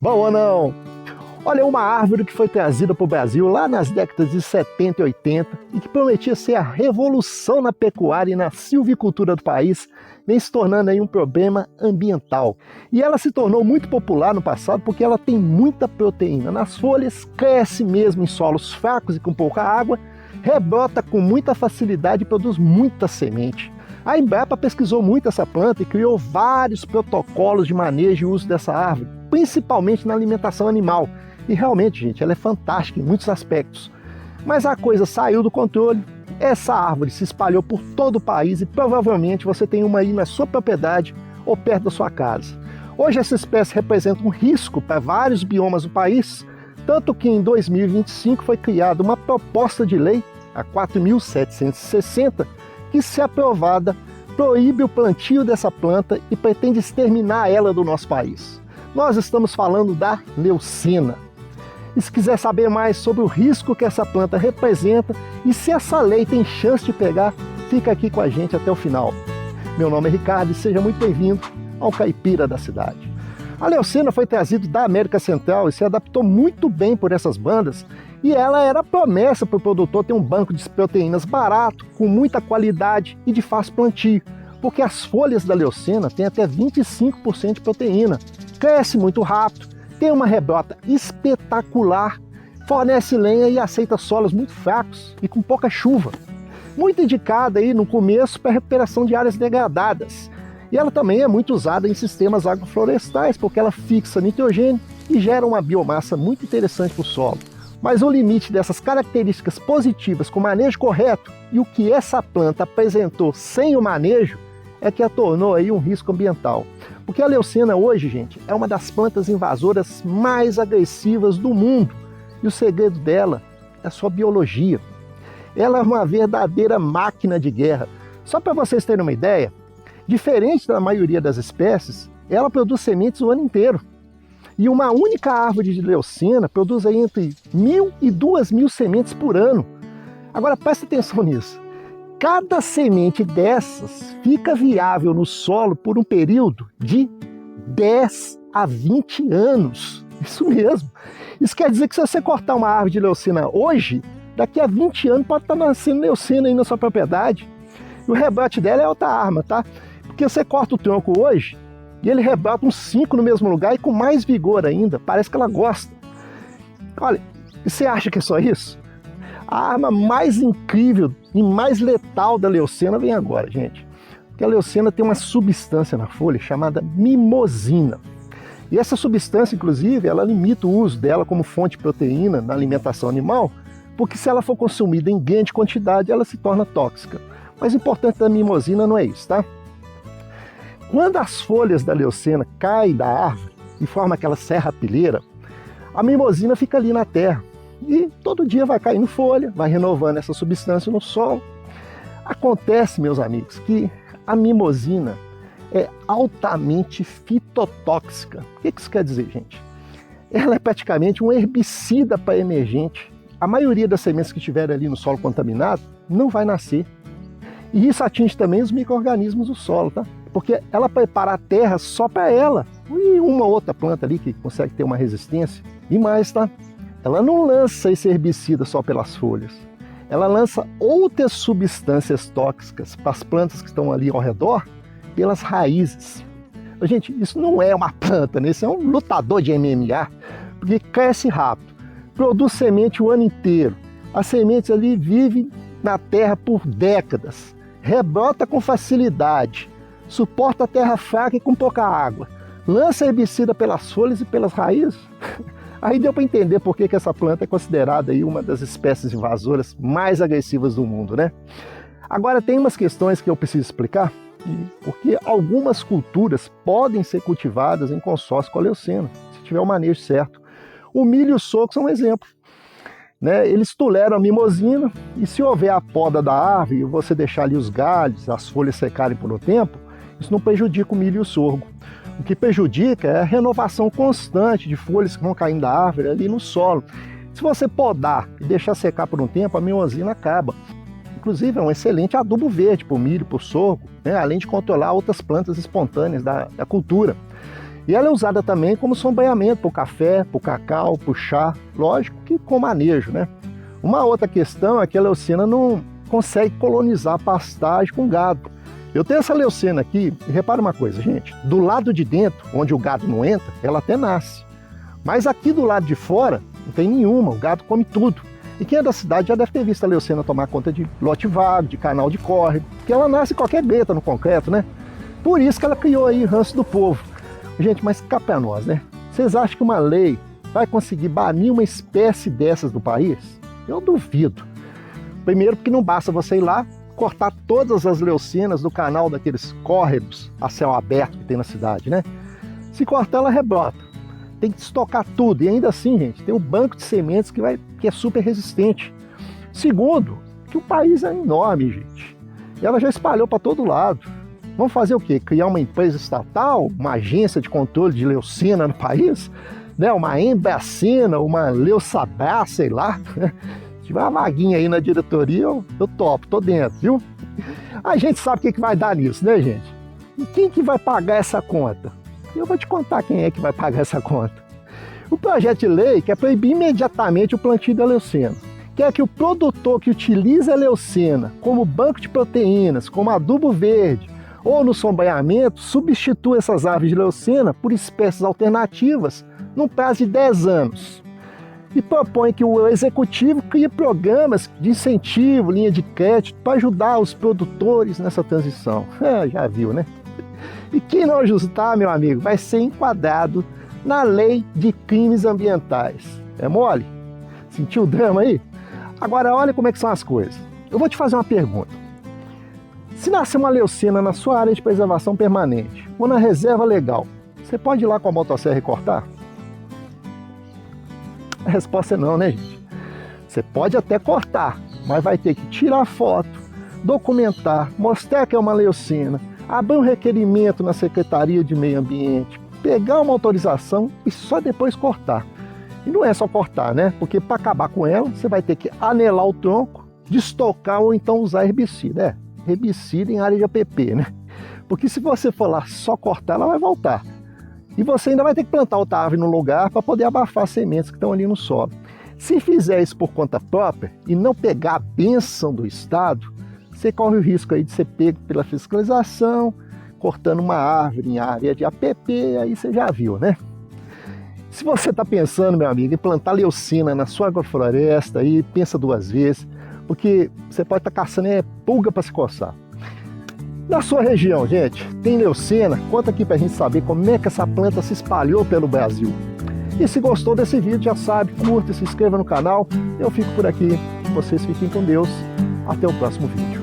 Bom ou não? Olha, uma árvore que foi trazida para o Brasil lá nas décadas de 70 e 80 e que prometia ser a revolução na pecuária e na silvicultura do país, vem se tornando aí um problema ambiental. E ela se tornou muito popular no passado porque ela tem muita proteína nas folhas, cresce mesmo em solos fracos e com pouca água, rebrota com muita facilidade e produz muita semente. A Embrapa pesquisou muito essa planta e criou vários protocolos de manejo e uso dessa árvore, principalmente na alimentação animal. E realmente, gente, ela é fantástica em muitos aspectos. Mas a coisa saiu do controle, essa árvore se espalhou por todo o país e provavelmente você tem uma aí na sua propriedade ou perto da sua casa. Hoje essa espécie representa um risco para vários biomas do país, tanto que em 2025 foi criada uma proposta de lei, a 4.760, que, se aprovada, proíbe o plantio dessa planta e pretende exterminar ela do nosso país. Nós estamos falando da leucena. E se quiser saber mais sobre o risco que essa planta representa e se essa lei tem chance de pegar, fica aqui com a gente até o final. Meu nome é Ricardo e seja muito bem-vindo ao Caipira da Cidade. A leucena foi trazida da América Central e se adaptou muito bem por essas bandas, e ela era a promessa para o produtor ter um banco de proteínas barato, com muita qualidade e de fácil plantio, porque as folhas da leucena têm até 25% de proteína, cresce muito rápido, tem uma rebrota espetacular, fornece lenha e aceita solos muito fracos e com pouca chuva. Muito indicada aí no começo para a recuperação de áreas degradadas. E ela também é muito usada em sistemas agroflorestais, porque ela fixa nitrogênio e gera uma biomassa muito interessante para o solo. Mas o limite dessas características positivas com o manejo correto e o que essa planta apresentou sem o manejo é que a tornou aí um risco ambiental. Porque a leucena hoje, gente, é uma das plantas invasoras mais agressivas do mundo. E o segredo dela é a sua biologia. Ela é uma verdadeira máquina de guerra. Só para vocês terem uma ideia, diferente da maioria das espécies, ela produz sementes o ano inteiro. E uma única árvore de leucena produz aí entre 1.000 e 2.000 sementes por ano. Agora presta atenção nisso. Cada semente dessas fica viável no solo por um período de 10 a 20 anos. Isso mesmo. Isso quer dizer que se você cortar uma árvore de leucena hoje, daqui a 20 anos pode estar nascendo leucena aí na sua propriedade. E o rebote dela é outra arma, tá? Porque você corta o tronco hoje e ele rebrota uns 5 no mesmo lugar e com mais vigor ainda. Parece que ela gosta. Olha, e você acha que é só isso? A arma mais incrível e mais letal da leucena vem agora, gente. Porque a leucena tem uma substância na folha chamada mimosina. E essa substância, inclusive, ela limita o uso dela como fonte de proteína na alimentação animal, porque se ela for consumida em grande quantidade, ela se torna tóxica. Mas o importante da mimosina não é isso, tá? Quando as folhas da leucena caem da árvore e formam aquela serrapilheira, a mimosina fica ali na terra e todo dia vai caindo folha, vai renovando essa substância no solo. Acontece, meus amigos, que a mimosina é altamente fitotóxica. O que isso quer dizer, gente? Ela é praticamente um herbicida para emergente. A maioria das sementes que estiverem ali no solo contaminado não vai nascer. E isso atinge também os micro-organismos do solo, tá? Porque ela prepara a terra só para ela. E uma outra planta ali que consegue ter uma resistência. E mais, tá? Ela não lança esse herbicida só pelas folhas. Ela lança outras substâncias tóxicas para as plantas que estão ali ao redor pelas raízes. Gente, isso não é uma planta, né? Isso é um lutador de MMA, porque cresce rápido, produz semente o ano inteiro. As sementes ali vivem na terra por décadas, rebrota com facilidade, suporta a terra fraca e com pouca água, lança herbicida pelas folhas e pelas raízes. Aí deu para entender por que essa planta é considerada aí uma das espécies invasoras mais agressivas do mundo, né? Agora tem umas questões que eu preciso explicar, porque algumas culturas podem ser cultivadas em consórcio com a leucena, se tiver o manejo certo. O milho e o sorgo são um exemplo. Né? Eles toleram a mimosina e se houver a poda da árvore e você deixar ali os galhos, as folhas secarem por um tempo, isso não prejudica o milho e o sorgo. O que prejudica é a renovação constante de folhas que vão caindo da árvore ali no solo. Se você podar e deixar secar por um tempo, a mimosina acaba. Inclusive é um excelente adubo verde para o milho, para o sorgo, né? Além de controlar outras plantas espontâneas da cultura. E ela é usada também como sombreamento para o café, para o cacau, para o chá, lógico que com manejo, né? Uma outra questão é que a leucina não consegue colonizar a pastagem com gado. Eu tenho essa leucina aqui, e repara uma coisa, gente, do lado de dentro, onde o gado não entra, ela até nasce. Mas aqui do lado de fora, não tem nenhuma, o gado come tudo. E quem é da cidade já deve ter visto a leucina tomar conta de lote vago, de canal de córrego, porque ela nasce em qualquer greta no concreto, né? Por isso que ela criou aí ranço do povo. Gente, mas cá pra nós, né? Vocês acham que uma lei vai conseguir banir uma espécie dessas do país? Eu duvido. Primeiro porque não basta você ir lá, cortar todas as leucinas do canal daqueles córregos a céu aberto que tem na cidade, né? Se cortar, ela rebrota. Tem que estocar tudo. E ainda assim, gente, tem um banco de sementes que é super resistente. Segundo, que o país é enorme, gente. E ela já espalhou para todo lado. Vamos fazer o quê? Criar uma empresa estatal, uma agência de controle de leucina no país? Né? Uma Embacina, uma Leuçabá, sei lá. Se tiver uma vaguinha aí na diretoria, eu topo, tô dentro, viu? A gente sabe o que vai dar nisso, né, gente? E quem que vai pagar essa conta? Eu vou te contar quem é que vai pagar essa conta. O projeto de lei quer proibir imediatamente o plantio da leucina. Quer que o produtor que utiliza a leucina como banco de proteínas, como adubo verde ou no sombreamento, substitua essas árvores de leucina por espécies alternativas num prazo de 10 anos. E propõe que o executivo crie programas de incentivo, linha de crédito, para ajudar os produtores nessa transição. Já viu, né? E quem não ajustar, meu amigo, vai ser enquadrado na lei de crimes ambientais. É mole? Sentiu o drama aí? Agora, olha como é que são as coisas. Eu vou te fazer uma pergunta. Se nascer uma leucina na sua área de preservação permanente ou na reserva legal, você pode ir lá com a motosserra e cortar? A resposta é não, né, gente? Você pode até cortar, mas vai ter que tirar foto, documentar, mostrar que é uma leucina, abrir um requerimento na Secretaria de Meio Ambiente, pegar uma autorização e só depois cortar. E não é só cortar, né? Porque para acabar com ela, você vai ter que anelar o tronco, destocar ou então usar herbicida. Herbicida em área de APP, né? Porque se você for lá só cortar, ela vai voltar. E você ainda vai ter que plantar outra árvore no lugar para poder abafar as sementes que estão ali no solo. Se fizer isso por conta própria e não pegar a bênção do Estado, você corre o risco aí de ser pego pela fiscalização, cortando uma árvore em área de APP, aí você já viu, né? Se você está pensando, meu amigo, em plantar leucina na sua agrofloresta, aí pensa duas vezes, porque você pode estar caçando pulga para se coçar. Na sua região, gente, tem leucina? Conta aqui para a gente saber como é que essa planta se espalhou pelo Brasil. E se gostou desse vídeo, já sabe, curta, se inscreva no canal. Eu fico por aqui. Vocês fiquem com Deus. Até o próximo vídeo.